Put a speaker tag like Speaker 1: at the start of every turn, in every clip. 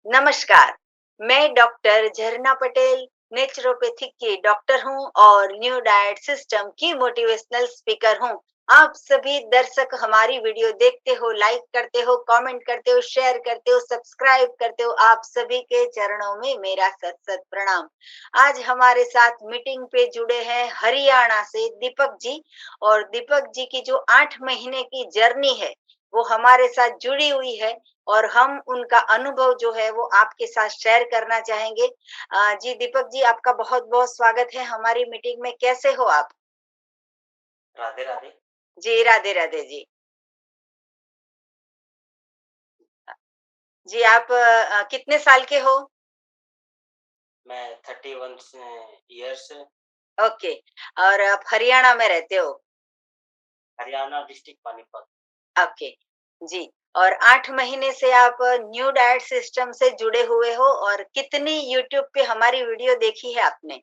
Speaker 1: नमस्कार, मैं डॉक्टर झरना पटेल नेचुरोपैथिक की डॉक्टर हूँ और न्यू डाइट सिस्टम की मोटिवेशनल स्पीकर हूँ। आप सभी दर्शक हमारी वीडियो देखते हो, लाइक करते हो, कमेंट करते हो, शेयर करते हो, सब्सक्राइब करते हो। आप सभी के चरणों में मेरा सत सत प्रणाम। आज हमारे साथ मीटिंग पे जुड़े हैं हरियाणा से दीपक जी। और दीपक जी की जो 8 महीने की जर्नी है वो हमारे साथ जुड़ी हुई है और हम उनका अनुभव जो है वो आपके साथ शेयर करना चाहेंगे। जी दीपक जी, आपका बहुत-बहुत स्वागत है हमारी मीटिंग में। कैसे हो आप?
Speaker 2: राधे राधे।
Speaker 1: जी, राधे-राधे जी। जी, आप कितने साल के हो?
Speaker 2: मैं 31 ईयर्स,
Speaker 1: ओके। और आप हरियाणा में रहते हो?
Speaker 2: हरियाणा डिस्ट्रिक्ट पानीपत।
Speaker 1: ओके, जी। और 8 महीने से आप न्यू डाइट सिस्टम से जुड़े हुए हो और कितनी यूट्यूब पे हमारी वीडियो देखी है आपने?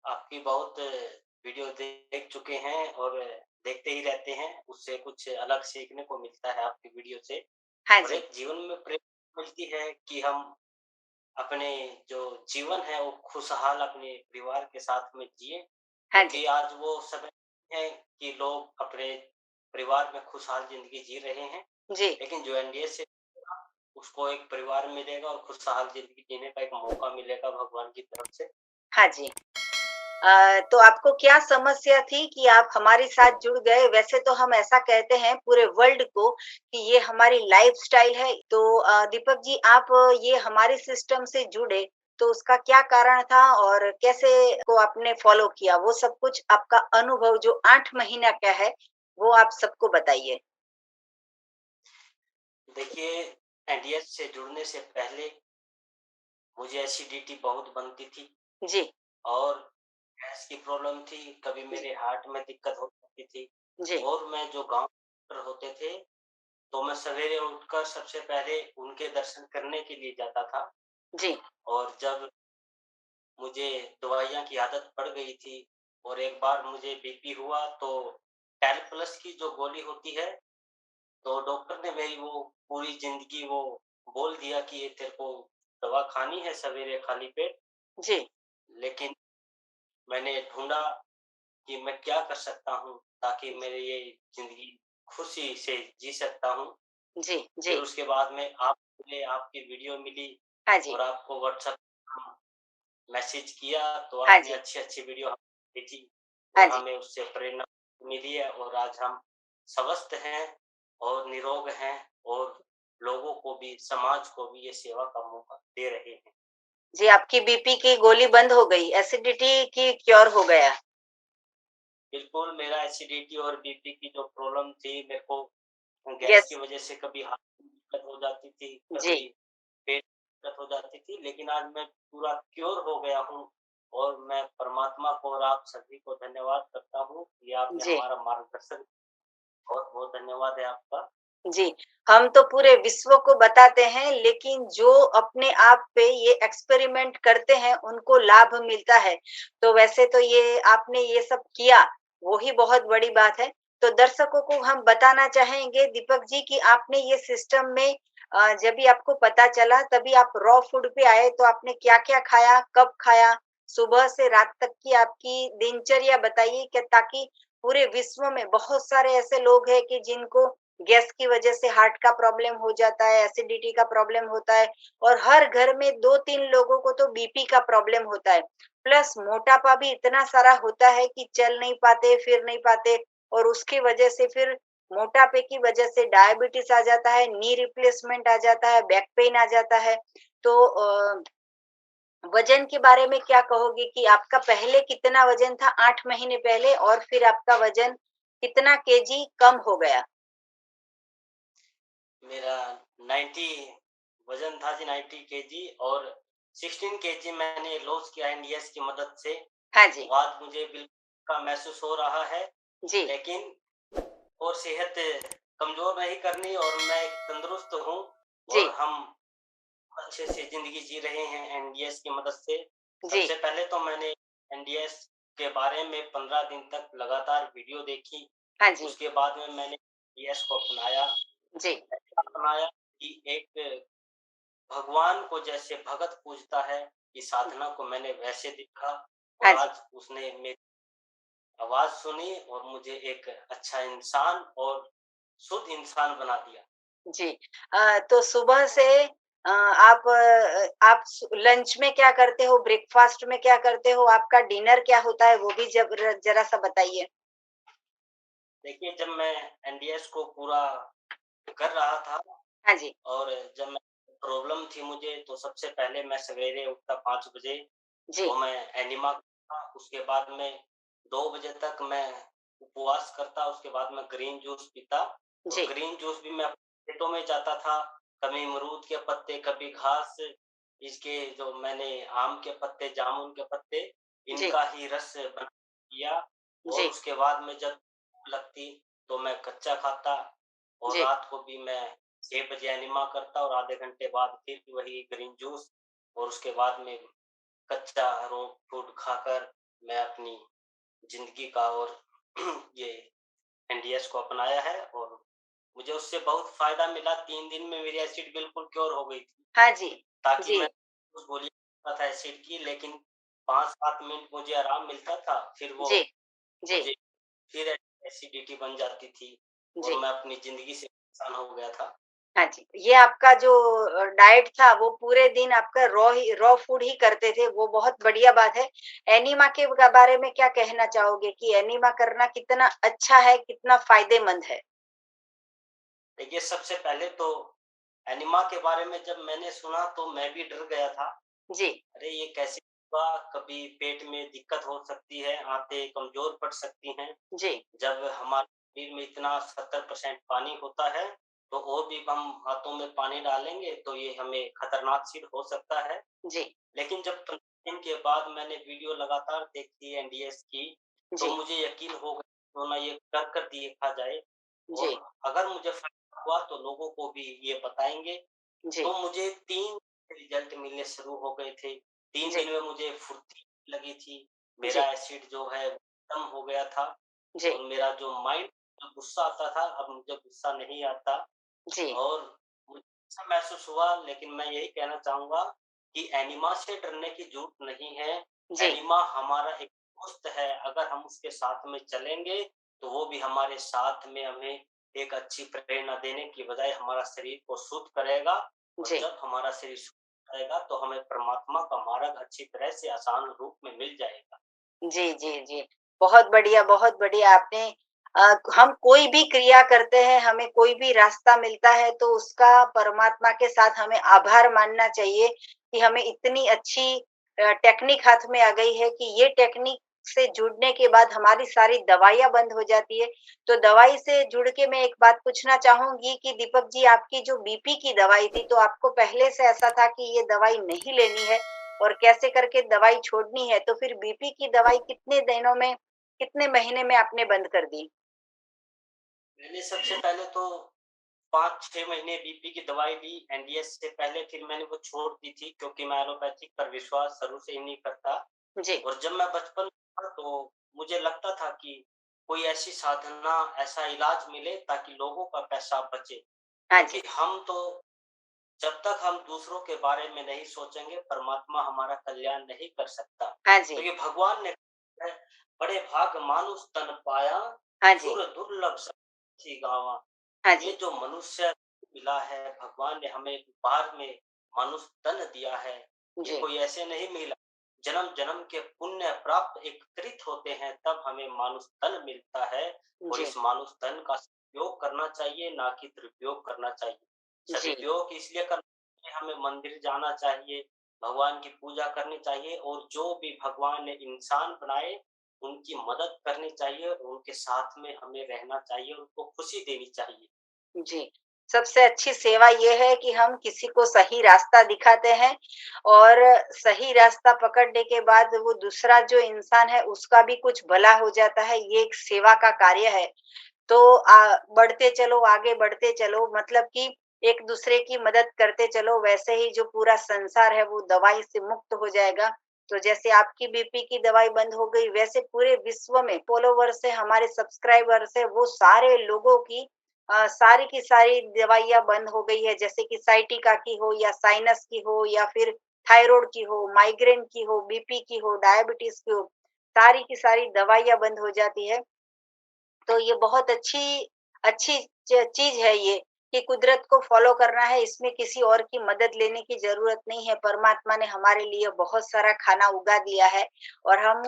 Speaker 2: आपकी बहुत वीडियो देख चुके हैं और देखते ही रहते हैं। उससे कुछ अलग सीखने को मिलता है आपकी वीडियो से।
Speaker 1: हाँ
Speaker 2: और
Speaker 1: जी,
Speaker 2: एक जीवन में प्रेरणा मिलती है कि हम अपने जो जीवन है वो खुशहाल अपने परिवार के साथ में जिए,
Speaker 1: हाँ जी,
Speaker 2: क्योंकि आज वो समय है कि लोग अपने परिवार में खुशहाल जिंदगी जी रहे हैं।
Speaker 1: जी,
Speaker 2: लेकिन जो एनडीए से उसको एक परिवार मिलेगा और खुशहाल जिंदगी जीने का एक मौका मिलेगा भगवान की तरफ से।
Speaker 1: हाँ जी। तो आपको क्या समस्या थी कि आप हमारे साथ जुड़ गए? वैसे तो हम ऐसा कहते हैं पूरे वर्ल्ड को कि ये हमारी लाइफ़स्टाइल है। तो दीपक जी, आप ये हमारे सिस्टम से जुड़े, तो उसका क्या कारण था और कैसे को आपने फ़ॉलो किया? वो सब कुछ आपका अनुभव जो 8 महीना का है, वो आप सबको बताइए।
Speaker 2: देखिए, एनडीए से जुड़ने से पहले मुझे एसिडिटी बहुत बनती थी
Speaker 1: जी,
Speaker 2: और गैस की प्रॉब्लम थी, कभी
Speaker 1: जी,
Speaker 2: मेरे हार्ट में दिक्कत हो जाती थी।
Speaker 1: जी,
Speaker 2: और मैं जो गाँव पर होते थे, तो मैं सवेरे उठकर सबसे पहले उनके दर्शन करने के लिए जाता था।
Speaker 1: जी,
Speaker 2: और जब मुझे दवाइयाँ की आदत पड़ गई थी और एक बार मुझे बीपी हुआ, तो 10 प्लस की जो गोली होती है, तो डॉक्टर ने मेरी वो पूरी ज़िंदगी वो बोल दिया कि ये तेरे को दवा खानी है सवेरे खाली पेट।
Speaker 1: जी,
Speaker 2: लेकिन मैंने ढूँढा कि मैं क्या कर सकता हूँ ताकि मेरी ये ज़िंदगी खुशी से जी सकता हूँ।
Speaker 1: जी,
Speaker 2: फिर
Speaker 1: जी।
Speaker 2: उसके बाद में आप मिले, आपकी वीडियो मिली
Speaker 1: हाँ जी,
Speaker 2: और आपको व्हाट्सएप मैसेज किया, तो
Speaker 1: हाँ
Speaker 2: आपने
Speaker 1: जी,
Speaker 2: अच्छी-अच्छी वीडियो हमें भेजी
Speaker 1: हाँ
Speaker 2: और
Speaker 1: जी।
Speaker 2: हमें उससे प्रेरणा मिली है और आज हम स्वस्थ हैं और निरोग हैं और लोगों को भी, समाज को भी ये सेवा का मौका दे रहे हैं।
Speaker 1: जी, आपकी बीपी की गोली बंद हो गई, एसिडिटी की क्योर हो गया।
Speaker 2: बिल्कुल, मेरा एसिडिटी और बीपी की जो प्रॉब्लम थी, मेरे को गैस
Speaker 1: यस,
Speaker 2: की वजह से कभी हार्ट में दिक्कत हो जाती थी,
Speaker 1: जी,
Speaker 2: कभी पेट में दिक्कत हो जाती थी, लेकिन आज मैं पूरा क्योर हो गया हूँ और मैं परमात्मा को और आप सभी को धन्यवाद करता हूँ कि आपने
Speaker 1: जी,
Speaker 2: हमारा मार्गदर्शन। बहुत-बहुत धन्यवाद है आपका।
Speaker 1: जी। हम तो पूरे विश्व को बताते हैं, लेकिन जो अपने आप पे ये एक्सपेरिमेंट करते हैं, उनको लाभ मिलता है। तो वैसे तो ये आपने ये सब किया, वो ही बहुत बड़ी बात है। तो दर्शकों को हम बताना चाहेंगे दीपक जी कि आपने ये सिस्टम में जब भी आपको पता चला, तभी आप रॉ फूड पे आए, तो आपने क्या-क्या खाया, कब खाया? सुबह से रात तक की आपकी दिनचर्या बताइए क्या, ताकि पूरे विश्व में बहुत सारे ऐसे लोग हैं कि जिनको गैस की वजह से हार्ट का प्रॉब्लम हो जाता है, एसिडिटी का प्रॉब्लम होता है और हर घर में 2-3 लोगों को तो बीपी का प्रॉब्लम होता है। प्लस मोटापा भी इतना सारा होता है कि चल नहीं पाते, फिर नहीं पाते और उसकी वजह से फिर मोटापे की वजह से डायबिटीज आ जाता है, नी रिप्लेसमेंट आ जाता है, बैक पेन आ जाता है। तो वज़न के बारे में क्या कहोगे कि आपका पहले कितना वज़न था 8 महीने पहले और फिर आपका वज़न कितना केजी कम हो गया?
Speaker 2: मेरा 90 वज़न था जी, 90 केजी और 16 केजी मैंने लॉस किया एनडीएस की मदद से।
Speaker 1: हाँ जी।
Speaker 2: तो आज मुझे बिल्कुल का महसूस हो रहा है,
Speaker 1: जी,
Speaker 2: लेकिन और सेहत कमज़ोर नहीं करनी और मैं एक तंदुरुस्त हूँ
Speaker 1: जी,
Speaker 2: और हम अच्छे से ज़िंदगी जी रहे हैं एनडीएस की मदद से।
Speaker 1: जी,
Speaker 2: सबसे पहले तो मैंने एनडीएस के बारे में 15 दिन तक लगातार वीडियो देखी।
Speaker 1: हाँ जी,
Speaker 2: उसके बाद में मैंने एनडीएस को अपनाया।
Speaker 1: जी,
Speaker 2: ऐसा अपनाया कि एक भगवान को जैसे भगत पूजता है, इस साधना को मैंने वैसे देखा और
Speaker 1: हाँ जी,
Speaker 2: आज उसने मेरी आवाज़ सुनी और मुझे एक अच्छा इंसान और शुद्ध इंसान बना दिया।
Speaker 1: जी। तो सुबह से आप लंच में क्या करते हो? ब्रेकफ़ास्ट में क्या करते हो? आपका डिनर क्या होता है? वो भी ज़रा-सा बताइए।
Speaker 2: देखिए, जब मैं एनडीएस को पूरा कर रहा था
Speaker 1: हाँ जी,
Speaker 2: और जब मैं प्रॉब्लम थी मुझे, तो सबसे पहले मैं सवेरे उठता 5 बजे,
Speaker 1: जी,
Speaker 2: तो मैं एनिमा करता, उसके बाद में 2 बजे तक मैं उपवास करता, उसके बाद मैं ग्रीन जूस पीता और
Speaker 1: जी,
Speaker 2: ग्रीन जूस भी मैं अपने खेतों में जाता था, कभी अमरूद के पत्ते, कभी घास, इसके जो मैंने आम के पत्ते, जामुन के पत्ते,
Speaker 1: जी,
Speaker 2: इनका ही रस बना किया और
Speaker 1: जी,
Speaker 2: उसके बाद में जब भूख लगती, तो मैं कच्चा खाता और
Speaker 1: जी,
Speaker 2: रात को भी मैं 6 बजे एनिमा करता और आधे घंटे बाद फिर वही ग्रीन जूस और उसके बाद में कच्चा रो फूड खाकर मैं अपनी ज़िंदगी का और ये एनडीएस को अपनाया है और मुझे उससे बहुत फ़ायदा मिला। 3 दिन में मेरी एसिड बिल्कुल क्योर हो गई थी।
Speaker 1: हाँ जी,
Speaker 2: ताकि
Speaker 1: जी,
Speaker 2: मैं उस गोली खाता था एसिड की, लेकिन 5-7 मिनट मुझे आराम मिलता था, फिर वो
Speaker 1: जी, जी,
Speaker 2: मुझे फिर एसिडिटी बन जाती थी और
Speaker 1: जी।
Speaker 2: मैं अपनी ज़िंदगी से परेशान हो गया था।
Speaker 1: हाँ जी, ये आपका जो डाइट था वो पूरे दिन आपका रॉ फूड ही करते थे, वो बहुत बढ़िया बात है। एनीमा के बारे में क्या कहना चाहोगे कि एनीमा करना कितना अच्छा है, कितना फ़ायदेमंद है?
Speaker 2: देखिए, सबसे पहले तो एनिमा के बारे में जब मैंने सुना तो मैं भी डर गया था।
Speaker 1: जी,
Speaker 2: अरे! ये कैसे होगा? कभी पेट में दिक्कत हो सकती है, आंतें कमज़ोर पड़ सकती हैं।
Speaker 1: जी,
Speaker 2: जब हमारे शरीर में इतना 70% पानी होता है, तो और भी हम हाथों में पानी डालेंगे, तो ये हमें खतरनाक सिद्ध हो सकता है।
Speaker 1: जी,
Speaker 2: लेकिन जब 15 दिन के बाद मैंने वीडियो लगातार देखी एनडीएस की, तो
Speaker 1: जी,
Speaker 2: मुझे यकीन हो गया क्यों ना ये कर देखा जाए
Speaker 1: जी,
Speaker 2: और अगर मुझे फ़ायदा हुआ, तो लोगों को भी ये बताएँगे।
Speaker 1: जी,
Speaker 2: तो मुझे 3 रिज़ल्ट मिलने शुरू हो गए थे। 3
Speaker 1: जी,
Speaker 2: दिन में मुझे फुर्ती लगी थी, मेरा
Speaker 1: जी,
Speaker 2: एसिड जो है वो कम हो गया था
Speaker 1: जी,
Speaker 2: और मेरा जो माइंड में गुस्सा आता था, अब मुझे गुस्सा नहीं आता
Speaker 1: जी,
Speaker 2: और मुझे अच्छा महसूस हुआ। लेकिन मैं यही कहना चाहूँगा कि एनिमा से डरने की ज़रूरत नहीं है।
Speaker 1: जी,
Speaker 2: एनिमा हमारा एक दोस्त है, अगर हम उसके साथ में चलेंगे, तो वो भी हमारे साथ में हमें एक अच्छी प्रेरणा देने की बजाय हमारा शरीर को शुद्ध करेगा और
Speaker 1: जी।
Speaker 2: जब हमारा शरीर शुद्ध रहेगा, तो हमें परमात्मा का मार्ग अच्छी तरह से आसान रूप में मिल जाएगा।
Speaker 1: जी, जी, जी। बहुत बढ़िया आपने हम कोई भी क्रिया करते हैं, हमें कोई भी रास्ता मिलता है तो उसका परमात्मा के साथ हमें आभार मानना चाहिए कि हमें इतनी अच्छी टेक्निक हाथ में आ गई है कि ये टेक्निक से जुड़ने के बाद हमारी सारी दवाइयाँ बंद हो जाती है। तो दवाई से जुड़ के मैं एक बात पूछना चाहूँगी कि दीपक जी आपकी जो बीपी की दवाई थी, तो आपको पहले से ऐसा था कि ये दवाई नहीं लेनी है और कैसे करके दवाई छोड़नी है, तो फिर बीपी की दवाई कितने दिनों में, कितने महीने में आपने बंद कर दी?
Speaker 2: मैंने सबसे पहले तो 5-6 महीने बीपी की दवाई ली एनडीएस से पहले, फिर मैंने वो छोड़ दी थी क्योंकि मैं एलोपैथिक पर विश्वास शुरू से ही नहीं करता।
Speaker 1: जी,
Speaker 2: और जब मैं बचपन में था, तो मुझे लगता था कि कोई ऐसी साधना, ऐसा इलाज मिले ताकि लोगों का पैसा बचे।
Speaker 1: हाँ
Speaker 2: क्योंकि
Speaker 1: जी,
Speaker 2: हम तो जब तक हम दूसरों के बारे में नहीं सोचेंगे, परमात्मा हमारा कल्याण नहीं कर सकता।
Speaker 1: हाँ
Speaker 2: तो
Speaker 1: जी,
Speaker 2: ये भगवान ने कहा है, बड़े भाग मानुष तन पाया,
Speaker 1: हाँ जी,
Speaker 2: सुर दुर्लभ सखी गावा।
Speaker 1: हाँ
Speaker 2: ये
Speaker 1: जी,
Speaker 2: जो मनुष्य मिला है, भगवान ने हमें उपहार में मनुष्य तन दिया है। ये
Speaker 1: जी,
Speaker 2: कोई ऐसे नहीं मिला। जन्म-जन्म के पुण्य प्राप्त एकत्रित होते हैं, तब हमें मानुष तन मिलता है और
Speaker 1: जी,
Speaker 2: इस मानुष तन का सदुपयोग करना चाहिए, ना कि दुरुपयोग करना चाहिए।
Speaker 1: जी,
Speaker 2: सदुपयोग इसलिए करना चाहिए, हमें मंदिर जाना चाहिए, भगवान की पूजा करनी चाहिए और जो भी भगवान ने इंसान बनाए, उनकी मदद करनी चाहिए, उनके साथ में हमें रहना चाहिए, उनको खुशी देनी चाहिए।
Speaker 1: जी। सबसे अच्छी सेवा ये है कि हम किसी को सही रास्ता दिखाते हैं और सही रास्ता पकड़ने के बाद वो दूसरा जो इंसान है उसका भी कुछ भला हो जाता है, ये एक सेवा का कार्य है। तो बढ़ते चलो, आगे बढ़ते चलो मतलब कि एक-दूसरे की मदद करते चलो, वैसे ही जो पूरा संसार है वो दवाई से मुक्त हो जाएगा। तो जैसे आपकी बीपी की दवाई बंद हो गई, वैसे पूरे विश्व में फॉलोवर्स है, हमारे सब्सक्राइबर्स है, वो सारे लोगों की सारी की सारी दवाइयाँ बंद हो गई है, जैसे कि साइटिका की हो या साइनस की हो या फिर थायरॉइड की हो, माइग्रेन की हो, बीपी की हो, डायबिटीज़ की हो, सारी की सारी दवाइयाँ बंद हो जाती है। तो ये बहुत अच्छी अच्छी चीज़ है ये, कि कुदरत को फ़ॉलो करना है, इसमें किसी और की मदद लेने की ज़रूरत नहीं है। परमात्मा ने हमारे लिए बहुत सारा खाना उगा दिया है और हम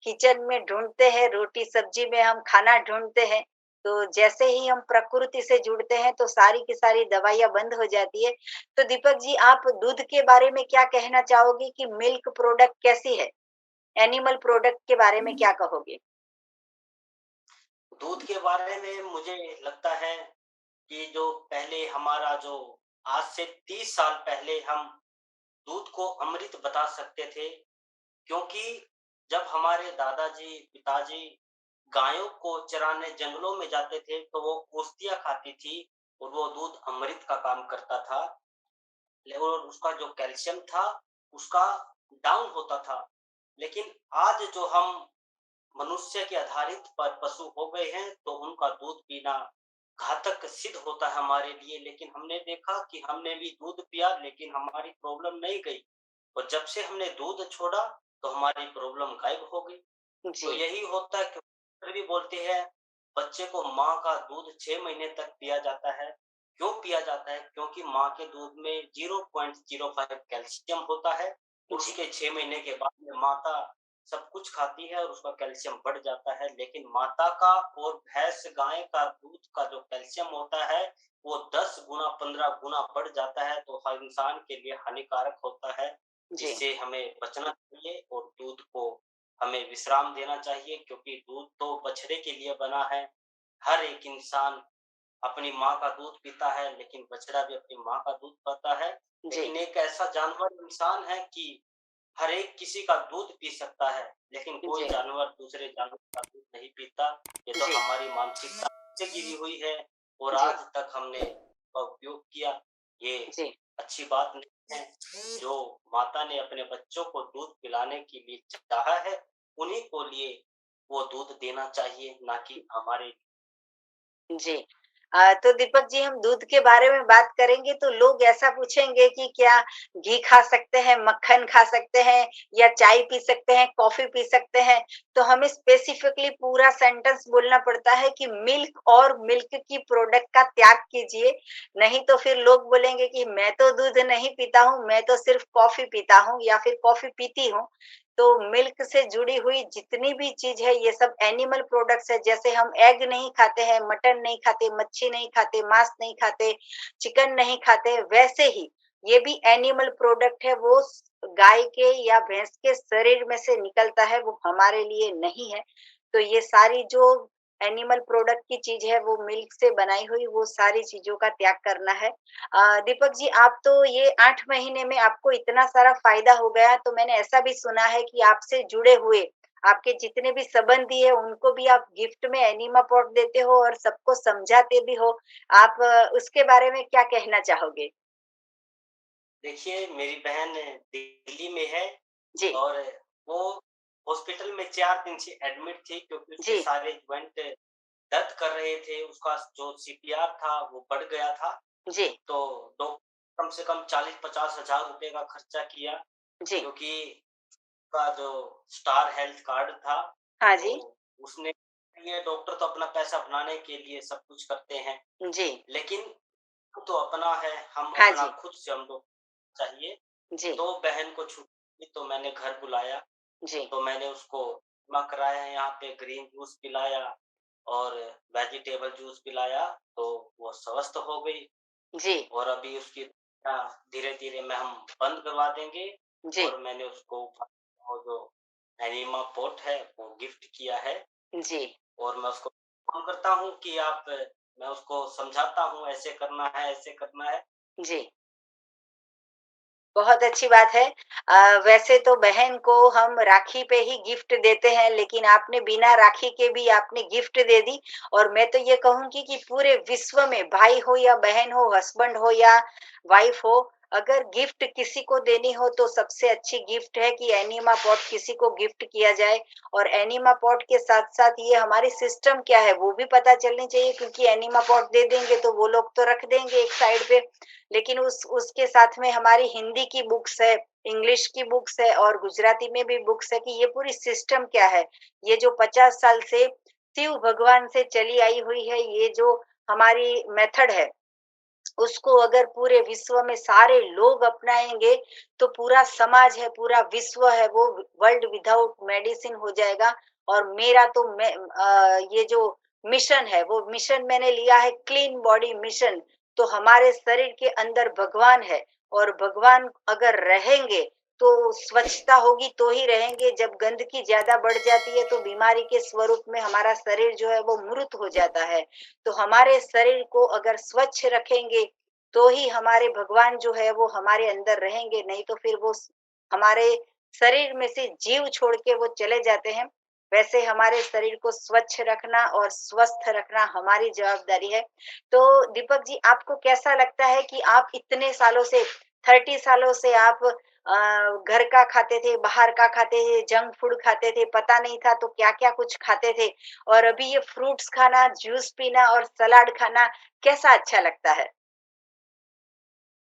Speaker 1: किचन में ढूँढते हैं, रोटी-सब्ज़ी में हम खाना ढूँढते हैं। तो जैसे ही हम प्रकृति से जुड़ते हैं, तो सारी की सारी दवाइयाँ बंद हो जाती है। तो दीपक जी, आप दूध के बारे में क्या कहना चाहोगे कि मिल्क प्रोडक्ट कैसी है? एनिमल प्रोडक्ट के बारे में क्या कहोगे?
Speaker 2: दूध के बारे में मुझे लगता है कि जो पहले हमारा जो आज से 30 साल पहले हम दूध को अमृत बता सकते थे, क्योंकि जब हमारे दादाजी, पिताजी गायों को चराने जंगलों में जाते थे, तो वो औषधियाँ खाती थी और वो दूध अमृत का काम करता था। और उसका जो कैल्शियम था, उसका डाउन होता था। लेकिन आज जो हम मनुष्य के आधारित पर पशु हो गए हैं, तो उनका दूध पीना घातक सिद्ध होता है हमारे लिए। लेकिन हमने देखा कि हमने भी दूध पिया, लेकिन हमारी प्रॉब्लम नहीं गई, और जब से हमने दूध छोड़ा, तो हमारी प्रॉब्लम गायब हो गई। तो
Speaker 1: जी,
Speaker 2: यही होता है कि डॉक्टर भी बोलते हैं, बच्चे को माँ का दूध 6 महीने तक पिया जाता है। क्यों पिया जाता है? क्योंकि माँ के दूध में 0.05 कैल्शियम होता है, और
Speaker 1: जी,
Speaker 2: उसके 6 महीने के बाद में माता सब कुछ खाती है और उसका कैल्शियम बढ़ जाता है। लेकिन माता का और भैंस गाय का दूध का जो कैल्शियम होता है, वो 10 गुना 15 गुना बढ़ जाता है, तो हर इंसान के लिए हानिकारक होता है।
Speaker 1: जी,
Speaker 2: इससे हमें बचना चाहिए और दूध को हमें विश्राम देना चाहिए, क्योंकि दूध तो बछड़े के लिए बना है। हर एक इंसान अपनी माँ का दूध पीता है, लेकिन बछड़ा भी अपनी माँ का दूध पीता है।
Speaker 1: जी,
Speaker 2: लेकिन एक ऐसा जानवर इंसान है कि हर एक किसी का दूध पी सकता है, लेकिन कोई
Speaker 1: जी,
Speaker 2: जानवर दूसरे जानवर का दूध नहीं पीता। ये तो
Speaker 1: जी,
Speaker 2: हमारी मानसिकता से गिरी हुई है, और
Speaker 1: जी,
Speaker 2: आज तक हमने इसका उपयोग किया। ये
Speaker 1: जी,
Speaker 2: अच्छी बात नहीं है। जो माता ने अपने बच्चों को दूध पिलाने के लिए चाहा है, उन्हीं को लिए वो दूध देना चाहिए, ना कि हमारे।
Speaker 1: जी। तो दीपक जी, हम दूध के बारे में बात करेंगे तो लोग ऐसा पूछेंगे कि क्या घी खा सकते हैं, मक्खन खा सकते हैं या चाय पी सकते हैं, कॉफ़ी पी सकते हैं? तो हमें स्पेसिफिकली पूरा सेंटेंस बोलना पड़ता है कि मिल्क और मिल्क की प्रोडक्ट का त्याग कीजिए, नहीं तो फिर लोग बोलेंगे कि मैं तो दूध नहीं पीता हूँ, मैं तो सिर्फ़ कॉफ़ी पीता हूँ या फिर कॉफ़ी पीती हूँ। तो मिल्क से जुड़ी हुई जितनी भी चीज़ है, ये सब एनिमल प्रोडक्ट्स है। जैसे हम एग नहीं खाते हैं, मटन नहीं खाते, मच्छी नहीं खाते, मांस नहीं खाते, चिकन नहीं खाते, वैसे ही ये भी एनिमल प्रोडक्ट है। वो गाय के या भैंस के शरीर में से निकलता है, वो हमारे लिए नहीं है। तो ये सारी जो एनिमल प्रोडक्ट की चीज़ है, वो मिल्क से बनाई हुई, वो सारी चीज़ों का त्याग करना है। दीपक जी, आप तो ये 8 महीने में आपको इतना सारा फ़ायदा हो गया, तो मैंने ऐसा भी सुना है कि आपसे जुड़े हुए, आपके जितने भी संबंधी हैं, उनको भी आप गिफ्ट में एनिमा पॉट देते हो और सबको समझाते भी हो। आप उसके बारे में क्या कहना चाहोगे?
Speaker 2: देखिए, मेरी बहन दिल्ली में है,
Speaker 1: जी,
Speaker 2: और वो हॉस्पिटल में 4 दिन से एडमिट थी, क्योंकि उसके
Speaker 1: जी,
Speaker 2: सारे जॉइंट दर्द कर रहे थे। उसका जो सीपीआर था, वो बढ़ गया था।
Speaker 1: जी,
Speaker 2: तो डॉक्टर कम से कम 40-50 हज़ार रुपए का खर्चा किया,
Speaker 1: जी।
Speaker 2: क्योंकि उसका जो स्टार हेल्थ कार्ड था,
Speaker 1: हाँ
Speaker 2: तो
Speaker 1: जी,
Speaker 2: उसने, ये डॉक्टर तो अपना पैसा बनाने के लिए सब कुछ करते हैं,
Speaker 1: जी,
Speaker 2: लेकिन तो अपना है, हम
Speaker 1: हाँ
Speaker 2: अपना
Speaker 1: जी,
Speaker 2: खुद से हम लोग चाहिए।
Speaker 1: जी,
Speaker 2: तो बहन को छुट्टी थी, तो मैंने घर बुलाया,
Speaker 1: जी,
Speaker 2: तो मैंने उसको बीमा कराया, यहाँ पे ग्रीन जूस पिलाया और वेजिटेबल जूस पिलाया, तो वो स्वस्थ हो गई।
Speaker 1: जी,
Speaker 2: और अभी उसकी धीरे-धीरे मैं हम बंद करवा देंगे,
Speaker 1: जी,
Speaker 2: और मैंने उसको वो जो एनिमा पॉट है, वो गिफ्ट किया है।
Speaker 1: जी,
Speaker 2: और मैं उसको फ़ोन करता हूँ कि आप, मैं उसको समझाता हूँ, ऐसे करना है, ऐसे करना है।
Speaker 1: जी। बहुत अच्छी बात है। वैसे तो बहन को हम राखी पे ही गिफ्ट देते हैं, लेकिन आपने बिना राखी के भी आपने गिफ्ट दे दी। और मैं तो ये कहूँगी कि पूरे विश्व में भाई हो या बहन हो, हस्बैंड हो या वाइफ हो, अगर गिफ्ट किसी को देनी हो तो सबसे अच्छी गिफ्ट है कि एनिमा पॉट किसी को गिफ्ट किया जाए। और एनिमा पॉट के साथ-साथ ये हमारी सिस्टम क्या है वो भी पता चलनी चाहिए, क्योंकि एनिमा पॉट दे देंगे तो वो लोग तो रख देंगे एक साइड पे। लेकिन उस उसके साथ में हमारी हिंदी की बुक्स है, इंग्लिश की बुक्स है और गुजराती में भी बुक्स है कि ये पूरी सिस्टम क्या है। ये जो 50 साल से शिव भगवान से चली आई हुई है, ये जो हमारी मेथड है, उसको अगर पूरे विश्व में सारे लोग अपनाएंगे तो पूरा समाज है, पूरा विश्व है, वो वर्ल्ड विदाउट मेडिसिन हो जाएगा। और मेरा तो ये जो मिशन है वो मिशन मैंने लिया है क्लीन बॉडी मिशन। तो हमारे शरीर के अंदर भगवान है, और भगवान अगर रहेंगे तो स्वच्छता होगी तो ही रहेंगे। जब गंदगी ज्यादा बढ़ जाती है तो बीमारी के स्वरूप में हमारा शरीर जो है वो मृत हो जाता है। तो हमारे शरीर को अगर स्वच्छ रखेंगे तो ही हमारे भगवान जो है वो हमारे अंदर रहेंगे, नहीं तो फिर वो हमारे शरीर में से जीव छोड़ के वो चले जाते हैं। वैसे हमारे शरीर को स्वच्छ रखना और स्वस्थ रखना हमारी जवाबदारी है। तो दीपक जी, आपको कैसा लगता है कि आप इतने सालों से 30 सालों से आप घर का खाते थे, बाहर का खाते थे, जंक फूड खाते थे, पता नहीं था तो क्या-क्या कुछ खाते थे, और अभी ये फ्रूट्स खाना, जूस पीना और सलाद खाना कैसा अच्छा लगता है?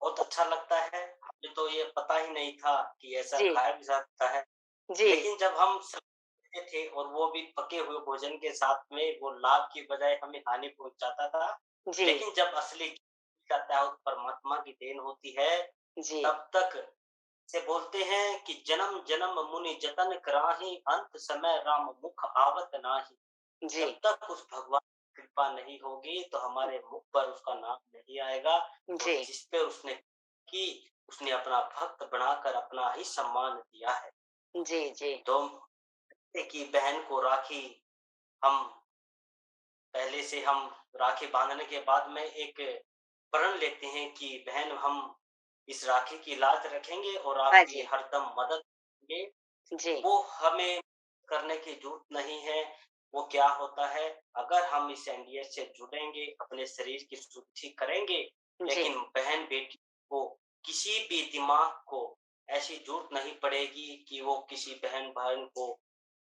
Speaker 2: बहुत अच्छा लगता है। हमें तो ये पता ही नहीं था कि ऐसा
Speaker 1: जी,
Speaker 2: खाया भी जा सकता है।
Speaker 1: जी,
Speaker 2: लेकिन जब हम सब खाते थे और वो भी पके हुए भोजन के साथ में, वो लाभ की बजाय हमें हानि पहुँचाता था।
Speaker 1: जी,
Speaker 2: लेकिन जब असली जाता है, वो परमात्मा की देन होती है,
Speaker 1: जी,
Speaker 2: तब तक से बोलते हैं कि जन्म जन्म मुनि जतन कराहि, अंत समय राम मुख आवत नाहि।
Speaker 1: जी,
Speaker 2: जब तक उस भगवान की कृपा नहीं होगी तो हमारे मुख पर उसका नाम नहीं आएगा।
Speaker 1: जी,
Speaker 2: और जिस पे उसने की, उसने अपना भक्त बनाकर अपना ही सम्मान दिया है।
Speaker 1: जी, जी,
Speaker 2: तो कि बहन को राखी हम पहले से हम राखी बांधने के बाद में एक प्रण लेते हैं कि बहन, हम इस राखी की लाज रखेंगे और
Speaker 1: हाँ
Speaker 2: आपकी
Speaker 1: जी,
Speaker 2: हरदम मदद करेंगे।
Speaker 1: जी,
Speaker 2: वो हमें करने की ज़रूरत नहीं है। वो क्या होता है, अगर हम इस एनडीए से जुड़ेंगे, अपने शरीर की शुद्धि करेंगे,
Speaker 1: जी,
Speaker 2: लेकिन बहन-बेटी को किसी भी दिमाग को ऐसी ज़रूरत नहीं पड़ेगी कि वो किसी बहन-भाई को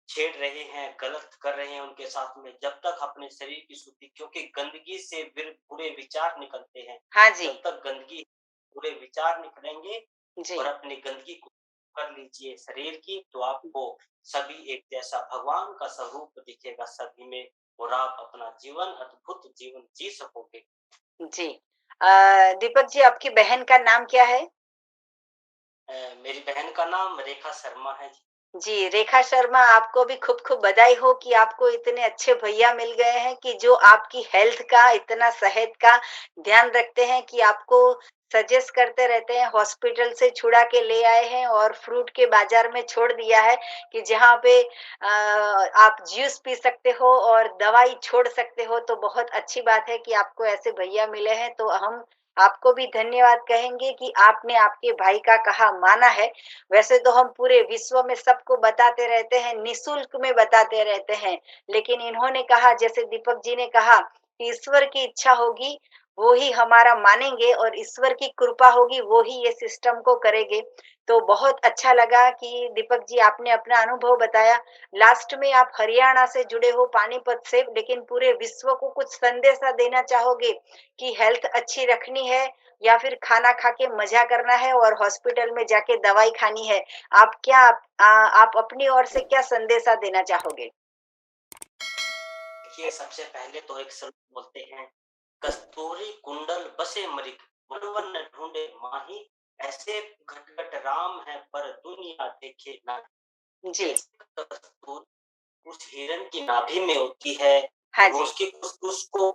Speaker 2: छेड़ रहे हैं, गलत कर रहे हैं उनके साथ में। जब तक अपने शरीर की शुद्धि, क्योंकि गंदगी से फिर बुरे विचार निकलते हैं।
Speaker 1: हाँ जी,
Speaker 2: जब तक गंदगी बुरे विचार निकलेंगे और
Speaker 1: जी,
Speaker 2: अपनी गंदगी को कर लीजिए शरीर की, तो आपको सभी एक जैसा भगवान का स्वरूप दिखेगा सभी में, और आप अपना जीवन, अद्भुत जीवन जी सकोगे।
Speaker 1: जी। दीपक जी, आपकी बहन का नाम क्या है?
Speaker 2: मेरी बहन का नाम रेखा शर्मा है जी।
Speaker 1: जी, रेखा शर्मा, आपको भी खूब-खूब बधाई हो कि आपको इतने अच्छे भैया मिल गए हैं कि जो आपकी हेल्थ का, इतना सेहत का ध्यान रखते हैं कि आपको सजेस्ट करते रहते हैं, हॉस्पिटल से छुड़ा के ले आए हैं और फ्रूट के बाज़ार में छोड़ दिया है कि जहाँ पे आप जूस पी सकते हो और दवाई छोड़ सकते हो। तो बहुत अच्छी बात है कि आपको ऐसे भैया मिले हैं, तो हम आपको भी धन्यवाद कहेंगे कि आपने आपके भाई का कहा माना है। वैसे तो हम पूरे विश्व में सबको बताते रहते हैं, निःशुल्क में बताते रहते हैं, लेकिन इन्होंने कहा, जैसे दीपक जी ने कहा कि ईश्वर की इच्छा होगी, वो ही हमारा मानेंगे, और ईश्वर की कृपा होगी, वो ही ये सिस्टम को करेंगे। तो बहुत अच्छा लगा कि दीपक जी आपने अपना अनुभव बताया। लास्ट में आप हरियाणा से जुड़े हो, पानीपत से, लेकिन पूरे विश्व को कुछ संदेशा देना चाहोगे कि हेल्थ अच्छी रखनी है या फिर खाना खा के मजा करना है और हॉस्पिटल में जाके दवाई खानी है? आप अपनी ओर से क्या संदेशा देना चाहोगे?
Speaker 2: देखिए, सबसे पहले तो एक श्लोक बोलते हैं, कस्तूरी कुंडल बसे मृग, वन वन ढूंढे माही, ऐसे घट घट राम है पर दुनिया देखे ना।
Speaker 1: जी,
Speaker 2: जैसे कस्तूरी उस हिरण की नाभि में होती है,
Speaker 1: हाँ
Speaker 2: और वो
Speaker 1: जी,
Speaker 2: उसकी खुसखुस को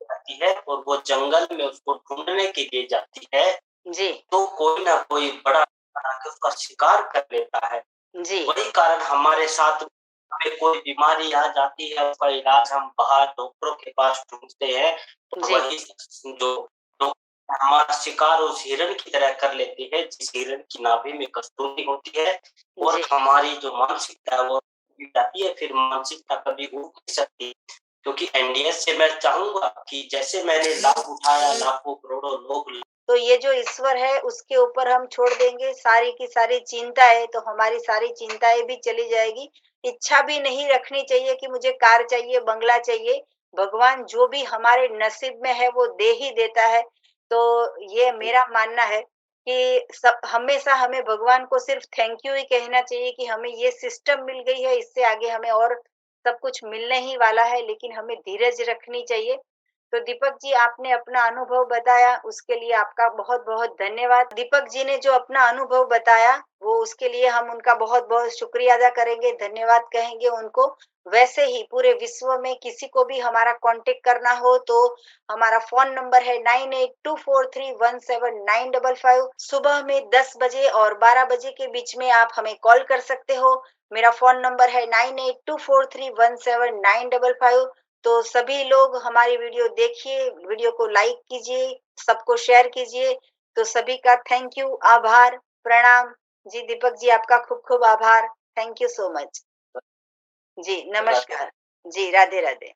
Speaker 2: जाती है और वो जंगल में उसको ढूंढने के लिए जाती है,
Speaker 1: जी,
Speaker 2: तो कोई ना कोई बड़ा बना के उसका शिकार कर लेता है।
Speaker 1: जी,
Speaker 2: वही कारण हमारे साथ, हमें कोई बीमारी आ जाती है, उसका इलाज हम बाहर डॉक्टरों के पास ढूँढते हैं, तो
Speaker 1: जी,
Speaker 2: वही जो डॉक्टर हमारा शिकार उस हिरण की तरह कर लेते हैं, जिस हिरण की नाभि में कस्तूरी होती है, और
Speaker 1: जी,
Speaker 2: हमारी जो मानसिकता है वो गिर जाती है, फिर मानसिकता कभी उठ नहीं सकती। क्योंकि एनडीएस से मैं चाहूँगा कि जैसे मैंने लाभ उठाया लाखों करोड़ों लोग
Speaker 1: तो ये जो ईश्वर है उसके ऊपर हम छोड़ देंगे सारी की सारी चिंताएँ, तो हमारी सारी चिंताएँ भी चली जाएगी। इच्छा भी नहीं रखनी चाहिए कि मुझे कार चाहिए, बंगला चाहिए। भगवान जो भी हमारे नसीब में है वो दे ही देता है। तो ये मेरा मानना है कि सब हमेशा हमें भगवान को सिर्फ थैंक यू ही कहना चाहिए कि हमें ये सिस्टम मिल गई है, इससे आगे हमें और सब कुछ मिलने ही वाला है, लेकिन हमें धीरज रखनी चाहिए। तो दीपक जी आपने अपना अनुभव बताया उसके लिए आपका बहुत-बहुत धन्यवाद। दीपक जी ने जो अपना अनुभव बताया वो उसके लिए हम उनका बहुत-बहुत शुक्रिया अदा करेंगे, धन्यवाद कहेंगे उनको। वैसे ही पूरे विश्व में किसी को भी हमारा कॉन्टैक्ट करना हो तो हमारा फ़ोन नंबर है 9824317955। सुबह में 10 बजे और 12 बजे के बीच में आप हमें कॉल कर सकते हो। मेरा फ़ोन नंबर है 9824317955। तो सभी लोग हमारी वीडियो देखिए, वीडियो को लाइक कीजिए, सबको शेयर कीजिए। तो सभी का थैंक यू, आभार, प्रणाम। जी, दीपक जी आपका खूब-खूब आभार। Thank you so much. जी,
Speaker 2: राधे
Speaker 1: नमस्कार। जी, राधे-राधे।